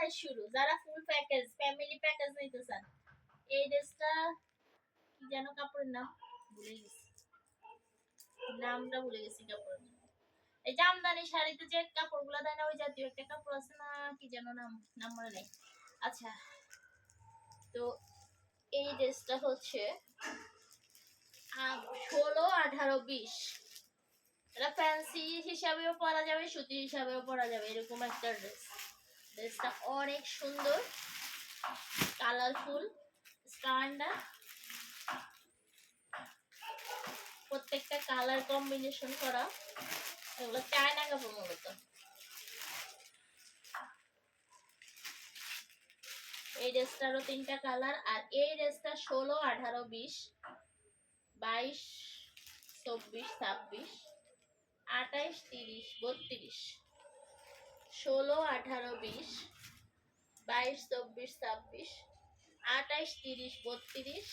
Price শুরু, যারা full package family package নিতে চান। এই ড্রেসটা কি যেন কাপড়ের নাম ভুলে গেছি, নামটা ভুলে গেছি কাপড়ের। এই জামদানি শাড়িতে যে কাপড়গুলো দেয় না, ওই জাতীয় একটা কাপড় আছে না, কি যেন নাম, নাম মনে নেই। আচ্ছা, তো এই ড্রেসটা হচ্ছে 16, 18, 20। এটা ফ্যান্সি হিসাবেও পরা যাবে, সুতি হিসাবেও পরা যাবে, এরকম একটা ড্রেস। ড্রেসটা অনেক সুন্দর, কালারফুল, স্ট্যান্ডার্ড, প্রত্যেকটা কালার কম্বিনেশন করা, এগুলো চায়না কাপড় মূলত। এই ড্রেসটারও 3টা কালার। আর এই ড্রেসটা 16, 18, 20, 22, 24, 26, 28, 30, 32, 16, 18, 20, 22, 24, 26, 28, 30, 32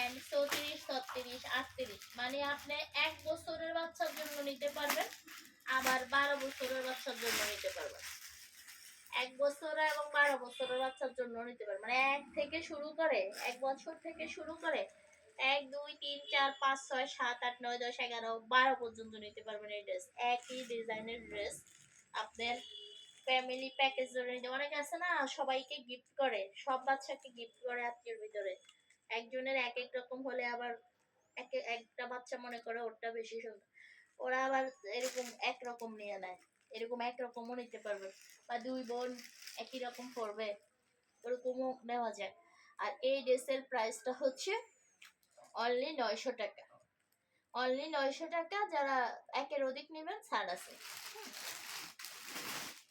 এন্ড 34, 36, 38। মানে আপনি 1 বছরের বাচ্চার জন্য নিতে পারবেন, আবার 12 বছরের বাচ্চার জন্য নিতে পারবেন। 1 বছর এবং 12 বছরের বাচ্চার জন্য নিতে পারবেন। মানে 1 থেকে শুরু করে, 1 বছর থেকে শুরু করে 1, 2, 3, 4, 5, 6, 7, 8, 9, 10, 11, 12 পর্যন্ত নিতে পারবেন এই ড্রেস। একই ডিজাইনের ড্রেস আপনার ফ্যামিলি প্যাকেজ ধরে নিতে। অনেকে আছে না সবাইকে গিফট করে, সব বাচ্চাকে গিফট করে আত্মীয়র ভিতরে, একজনের এক এক রকম হলে আবার একটা বাচ্চা মনে করে ওরটা বেশি সুন্দর, ওরা আবার এরকম একরকম নিয়ে নেয়, এরকম একরকমও নিতে পারবে, বা 2 বোন একই রকম পরবে, ওরকমও নেওয়া যায়। আর এই ড্রেসের প্রাইসটা হচ্ছে অনলি 900 টাকা, অনলি 900 টাকা। যারা 1 এর অধিক নেবেন ছাড় আছে।